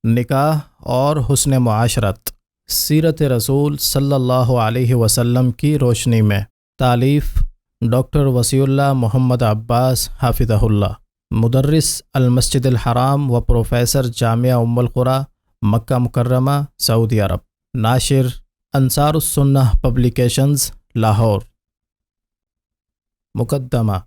نکاح اور حسن معاشرت، سیرت رسول صلی اللہ علیہ وسلم کی روشنی میں۔ تالیف ڈاکٹر وسیع اللہ محمد عباس حافظہ اللہ، مدرس المسجد الحرام و پروفیسر جامعہ ام القری مکہ مکرمہ سعودی عرب۔ ناشر انصار السنہ پبلیکیشنز لاہور۔ مقدمہ۔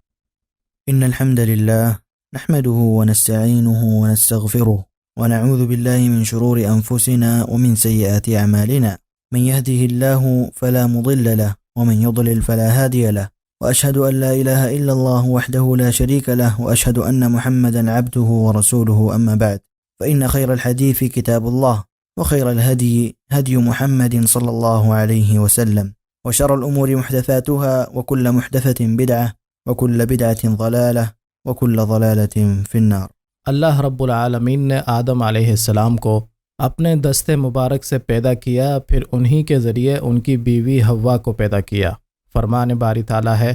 ان الحمد لله نحمده ونستعينه ونستغفره ونعوذ بالله من شرور انفسنا ومن سيئات اعمالنا، من يهده الله فلا مضل له ومن يضلل فلا هادي له، واشهد ان لا اله الا الله وحده لا شريك له، واشهد ان محمدا عبده ورسوله، اما بعد فان خير الحديث كتاب الله، وخير الهدي هدي محمد صلى الله عليه وسلم، وشر الامور محدثاتها، وكل محدثة بدعة، وكل بدعة ضلالة، وكل ضلالة في النار۔ اللہ رب العالمین نے آدم علیہ السلام کو اپنے دست مبارک سے پیدا کیا، پھر انہی کے ذریعے ان کی بیوی حوا کو پیدا کیا۔ فرمان باری تعالیٰ ہے،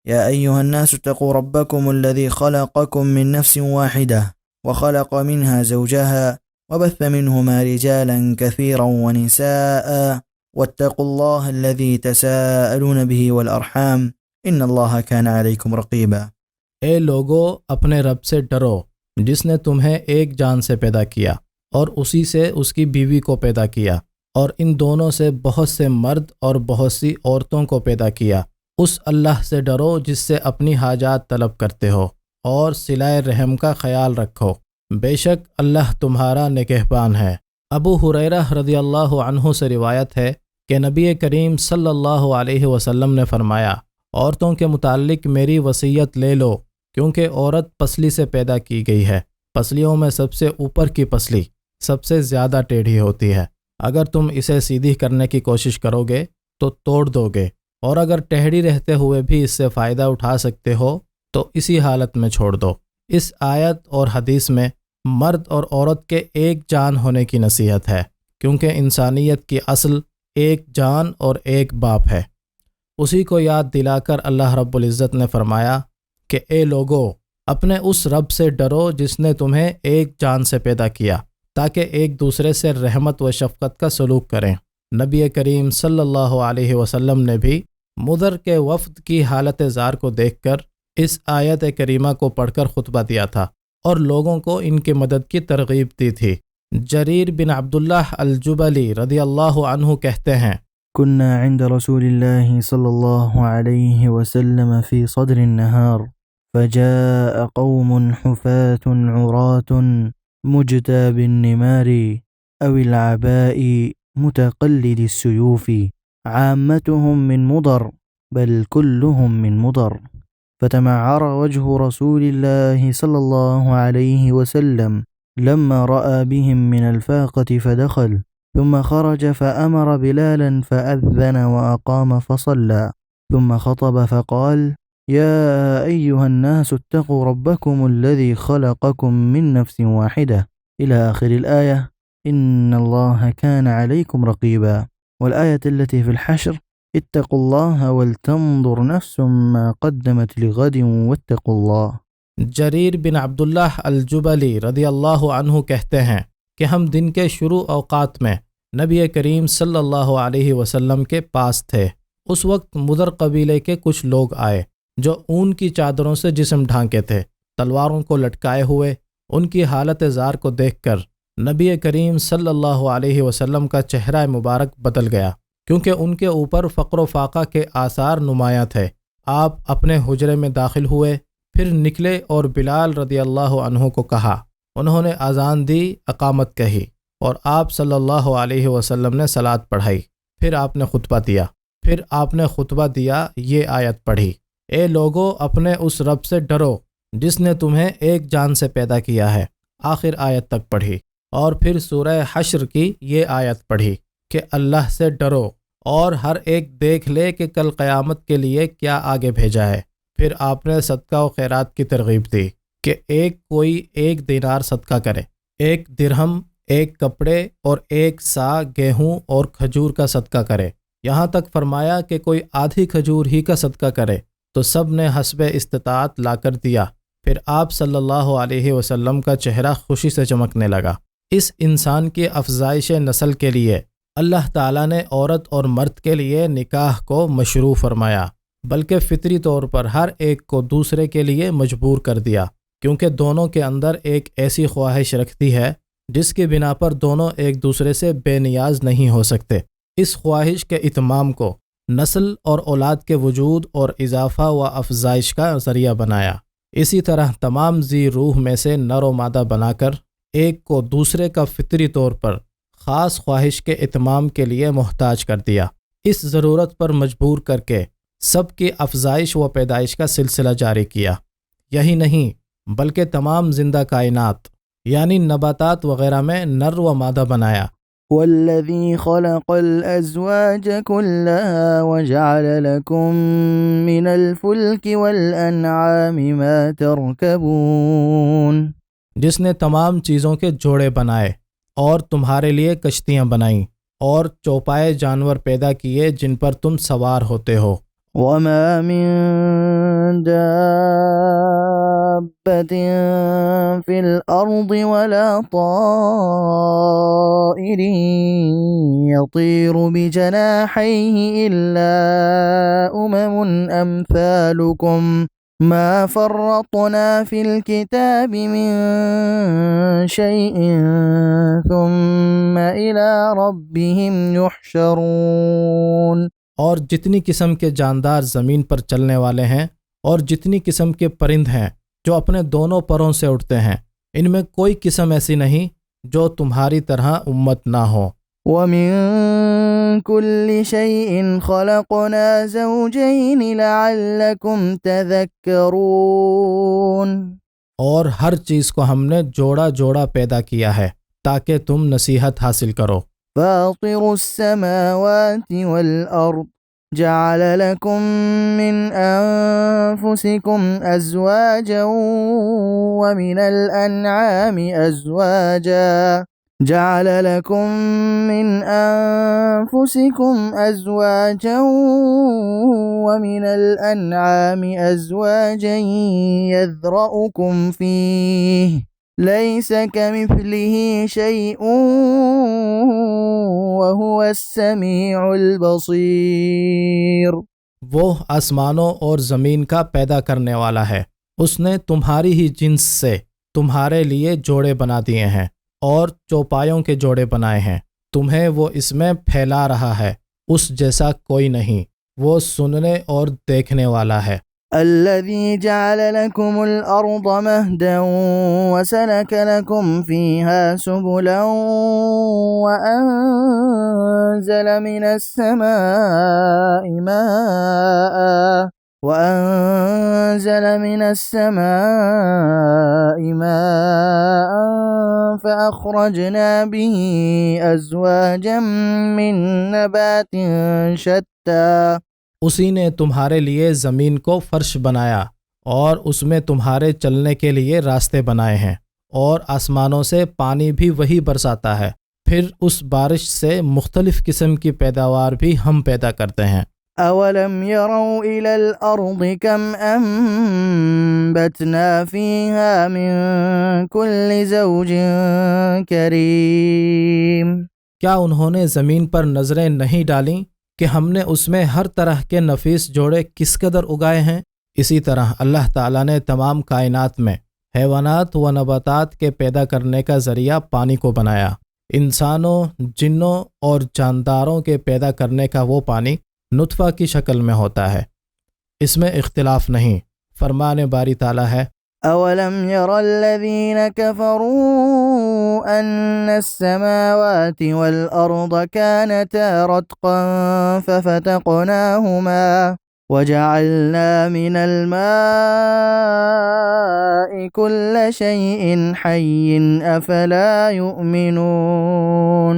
يا أيها الناس اتقوا ربكم الذي خلقكم من نفس واحدة وخلق منها زوجها وبث منهما رجالا كثيرا ونساء واتقوا الله الذي تساءلون به والأرحام ان اللہ کان علیکم رقیبا۔ اے لوگو، اپنے رب سے ڈرو جس نے تمہیں ایک جان سے پیدا کیا اور اسی سے اس کی بیوی کو پیدا کیا، اور ان دونوں سے بہت سے مرد اور بہت سی عورتوں کو پیدا کیا۔ اس اللہ سے ڈرو جس سے اپنی حاجات طلب کرتے ہو اور صلہ رحم کا خیال رکھو، بے شک اللہ تمہارا نگہبان ہے۔ ابو ہریرہ رضی اللہ عنہ سے روایت ہے کہ نبی کریم صلی اللہ علیہ وسلم نے فرمایا، عورتوں کے متعلق میری وصیت لے لو، کیونکہ عورت پسلی سے پیدا کی گئی ہے، پسلیوں میں سب سے اوپر کی پسلی سب سے زیادہ ٹیڑھی ہوتی ہے، اگر تم اسے سیدھی کرنے کی کوشش کرو گے تو توڑ دو گے، اور اگر ٹیڑھی رہتے ہوئے بھی اس سے فائدہ اٹھا سکتے ہو تو اسی حالت میں چھوڑ دو۔ اس آیت اور حدیث میں مرد اور عورت کے ایک جان ہونے کی نصیحت ہے، کیونکہ انسانیت کی اصل ایک جان اور ایک باپ ہے۔ اسی کو یاد دلا کر اللہ رب العزت نے فرمایا کہ اے لوگو، اپنے اس رب سے ڈرو جس نے تمہیں ایک جان سے پیدا کیا، تاکہ ایک دوسرے سے رحمت و شفقت کا سلوک کریں۔ نبی کریم صلی اللہ علیہ وسلم نے بھی مضر کے وفد کی حالت زار کو دیکھ کر اس آیت کریمہ کو پڑھ کر خطبہ دیا تھا اور لوگوں کو ان کی مدد کی ترغیب دی تھی۔ جریر بن عبداللہ الجبلی رضی اللہ عنہ کہتے ہیں، كنا عند رسول الله صلى الله عليه وسلم في صدر النهار فجاء قوم حفاة عراة مجتاب النمار أو العباء متقلد السيوف عامتهم من مضر بل كلهم من مضر، فتمعر وجه رسول الله صلى الله عليه وسلم لما رأى بهم من الفاقة فدخل، ثم خرج فأمر بلالا فأذن وأقام فصلى، ثم خطب فقال يا أيها الناس اتقوا ربكم الذي خلقكم من نفس واحدة إلى آخر الآية إن الله كان عليكم رقيبا، والآية التي في الحشر اتقوا الله ولتنظر نفس ما قدمت لغد واتقوا الله۔ جریر بن عبداللہ الجبلی رضی اللہ عنہ کہتے ہیں کہ ہم دن کے شروع اوقات میں نبی کریم صلی اللہ علیہ وسلم کے پاس تھے۔ اس وقت مضر قبیلے کے کچھ لوگ آئے جو اون کی چادروں سے جسم ڈھانکے تھے، تلواروں کو لٹکائے ہوئے۔ ان کی حالت زار کو دیکھ کر نبی کریم صلی اللہ علیہ وسلم کا چہرہ مبارک بدل گیا، کیونکہ ان کے اوپر فقر و فاقہ کے آثار نمایاں تھے۔ آپ اپنے حجرے میں داخل ہوئے، پھر نکلے اور بلال رضی اللہ عنہ کو کہا۔ انہوں نے اذان دی، اقامت کہی، اور آپ صلی اللہ علیہ وسلم نے صلاۃ پڑھائی۔ پھر آپ نے خطبہ دیا، یہ آیت پڑھی، اے لوگو، اپنے اس رب سے ڈرو جس نے تمہیں ایک جان سے پیدا کیا ہے، آخر آیت تک پڑھی، اور پھر سورہ حشر کی یہ آیت پڑھی کہ اللہ سے ڈرو اور ہر ایک دیکھ لے کہ کل قیامت کے لیے کیا آگے بھیجا ہے۔ پھر آپ نے صدقہ و خیرات کی ترغیب دی کہ کوئی 1 دینار صدقہ کرے، 1 درہم، 1 کپڑے اور 1 سا گیہوں اور کھجور کا صدقہ کرے، یہاں تک فرمایا کہ کوئی آدھی کھجور ہی کا صدقہ کرے، تو سب نے حسب استطاعت لا کر دیا۔ پھر آپ صلی اللہ علیہ وسلم کا چہرہ خوشی سے چمکنے لگا۔ اس انسان کی افزائش نسل کے لیے اللہ تعالیٰ نے عورت اور مرد کے لیے نکاح کو مشروع فرمایا، بلکہ فطری طور پر ہر ایک کو دوسرے کے لیے مجبور کر دیا، کیونکہ دونوں کے اندر ایک ایسی خواہش رکھتی ہے جس کی بنا پر دونوں ایک دوسرے سے بے نیاز نہیں ہو سکتے۔ اس خواہش کے اتمام کو نسل اور اولاد کے وجود اور اضافہ و افزائش کا ذریعہ بنایا۔ اسی طرح تمام ذی روح میں سے نر و مادہ بنا کر ایک کو دوسرے کا فطری طور پر خاص خواہش کے اتمام کے لیے محتاج کر دیا، اس ضرورت پر مجبور کر کے سب کی افزائش و پیدائش کا سلسلہ جاری کیا۔ یہی نہیں بلکہ تمام زندہ کائنات یعنی نباتات وغیرہ میں نر و مادہ بنایا۔ والذي خلق الأزواج كلها وجعل لكم من الفلك والأنعام ما تركبون، جس نے تمام چیزوں کے جوڑے بنائے اور تمہارے لیے کشتیاں بنائیں اور چوپائے جانور پیدا کیے جن پر تم سوار ہوتے ہو۔ وما من دابة في الأرض ولا طائر يطير بجناحيه إلا أمثالكم ما فرطنا في الكتاب من شيء ثم إلى ربهم يحشرون۔ اور جتنی قسم کے جاندار زمین پر چلنے والے ہیں اور جتنی قسم کے پرند ہیں جو اپنے دونوں پروں سے اٹھتے ہیں، ان میں کوئی قسم ایسی نہیں جو تمہاری طرح امت نہ ہو۔ وَمِن كُلِّ شَيْءٍ خَلَقْنَا زَوْجَيْنِ لَعَلَّكُمْ تَذَكَّرُونَ، اور ہر چیز کو ہم نے جوڑا جوڑا پیدا کیا ہے تاکہ تم نصیحت حاصل کرو۔ فاطر السماوات والأرض جعل لكم من أنفسكم أزواجا ومن الأنعام أزواجا يذرأكم فيه ليس كمثله شيء وهو السميع البصير۔ وہ آسمانوں اور زمین کا پیدا کرنے والا ہے، اس نے تمہاری ہی جنس سے تمہارے لیے جوڑے بنا دیے ہیں اور چوپایوں کے جوڑے بنائے ہیں، تمہیں وہ اس میں پھیلا رہا ہے، اس جیسا کوئی نہیں، وہ سننے اور دیکھنے والا ہے۔ الذي جعل لكم الأرض مهدا وسلك لكم فيها سبلا وأنزل من السماء ماء فأخرجنا به أزواجا من نبات شتى۔ اسی نے تمہارے لیے زمین کو فرش بنایا اور اس میں تمہارے چلنے کے لیے راستے بنائے ہیں، اور آسمانوں سے پانی بھی وہی برساتا ہے، پھر اس بارش سے مختلف قسم کی پیداوار بھی ہم پیدا کرتے ہیں۔ أولم يروا إلى الأرض كم أنبتنا فيها من كل زوج كريم، کیا انہوں نے زمین پر نظریں نہیں ڈالیں کہ ہم نے اس میں ہر طرح کے نفیس جوڑے کس قدر اگائے ہیں؟ اسی طرح اللہ تعالیٰ نے تمام کائنات میں حیوانات و نباتات کے پیدا کرنے کا ذریعہ پانی کو بنایا۔ انسانوں، جنوں اور جانداروں کے پیدا کرنے کا وہ پانی نطفہ کی شکل میں ہوتا ہے، اس میں اختلاف نہیں۔ فرمان باری تعالیٰ ہے، أولم ير الذين كفروا أن السماوات والأرض كانتا رتقا ففتقناهما وجعلنا من الماء كل شيء حي أفلا يؤمنون۔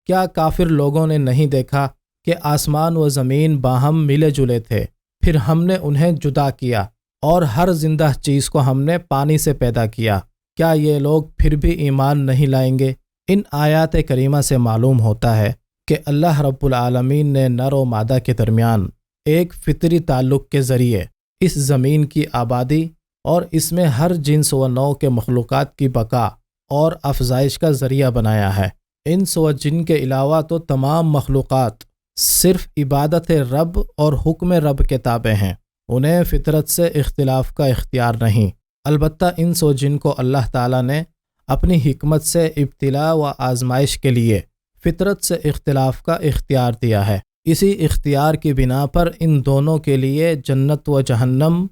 کیا کافر لوگوں نے نہیں دیکھا کہ آسمان و زمین باہم ملے جلے تھے، پھر ہم نے انہیں جدا کیا اور ہر زندہ چیز کو ہم نے پانی سے پیدا کیا؟ کیا یہ لوگ پھر بھی ایمان نہیں لائیں گے؟ ان آیات کریمہ سے معلوم ہوتا ہے کہ اللہ رب العالمین نے نر و مادہ کے درمیان ایک فطری تعلق کے ذریعے اس زمین کی آبادی اور اس میں ہر جنس و نوع کے مخلوقات کی بقا اور افزائش کا ذریعہ بنایا ہے۔ انس و جن کے علاوہ تو تمام مخلوقات صرف عبادت رب اور حکم رب کے تابع ہیں، انہیں فطرت سے اختلاف کا اختیار نہیں۔ البتہ انس و جن کو اللہ تعالیٰ نے اپنی حکمت سے ابتلاء و آزمائش کے لیے فطرت سے اختلاف کا اختیار دیا ہے۔ اسی اختیار کی بنا پر ان دونوں کے لیے جنت و جہنم،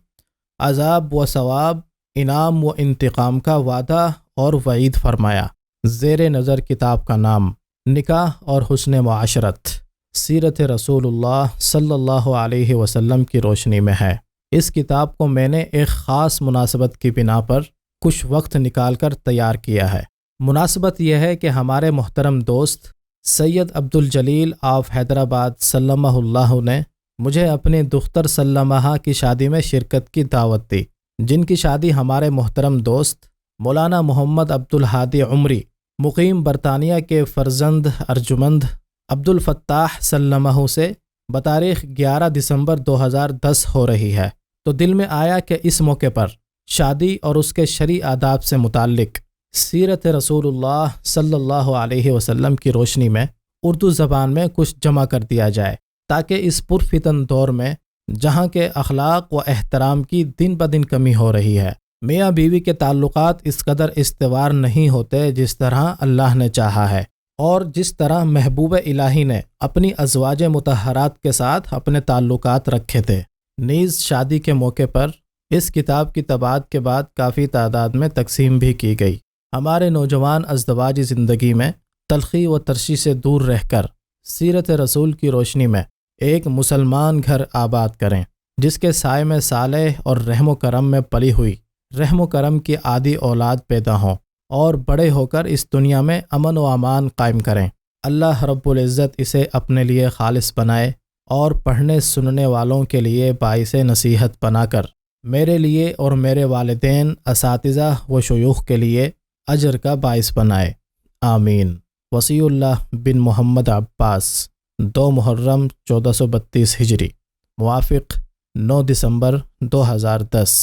عذاب و ثواب، انعام و انتقام کا وعدہ اور وعید فرمایا۔ زیر نظر کتاب کا نام نکاح اور حسن معاشرت، سیرت رسول اللہ صلی اللہ علیہ وسلم کی روشنی میں ہے۔ اس کتاب کو میں نے ایک خاص مناسبت کی بنا پر کچھ وقت نکال کر تیار کیا ہے۔ مناسبت یہ ہے کہ ہمارے محترم دوست سید عبدالجلیل آف حیدرآباد سلمہ اللہ نے مجھے اپنی دختر سلمہ کی شادی میں شرکت کی دعوت دی، جن کی شادی ہمارے محترم دوست مولانا محمد عبدالہادی عمری مقیم برطانیہ کے فرزند ارجمند عبدالفتاح سلمہ سے بتاریخ 11 دسمبر 2010 ہو رہی ہے۔ تو دل میں آیا کہ اس موقع پر شادی اور اس کے شرعی آداب سے متعلق سیرت رسول اللہ صلی اللہ علیہ وسلم کی روشنی میں اردو زبان میں کچھ جمع کر دیا جائے، تاکہ اس پرفتن دور میں جہاں کے اخلاق و احترام کی دن بدن کمی ہو رہی ہے، میاں بیوی کے تعلقات اس قدر استوار نہیں ہوتے جس طرح اللہ نے چاہا ہے، اور جس طرح محبوب الہی نے اپنی ازواج مطہرات کے ساتھ اپنے تعلقات رکھے تھے۔ نیز شادی کے موقع پر اس کتاب کی طباعت کے بعد کافی تعداد میں تقسیم بھی کی گئی۔ ہمارے نوجوان ازدواجی زندگی میں تلخی و ترشی سے دور رہ کر سیرت رسول کی روشنی میں ایک مسلمان گھر آباد کریں، جس کے سائے میں صالح اور رحم و کرم میں پلی ہوئی رحم و کرم کی عادی اولاد پیدا ہوں، اور بڑے ہو کر اس دنیا میں امن و امان قائم کریں۔ اللہ رب العزت اسے اپنے لیے خالص بنائے اور پڑھنے سننے والوں کے لیے باعث نصیحت بنا کر میرے لیے اور میرے والدین، اساتذہ و شیوخ کے لیے اجر کا باعث بنائے، آمین۔ وصی اللہ بن محمد عباس، 2 محرم 1432 ہجری، موافق 9 دسمبر 2010۔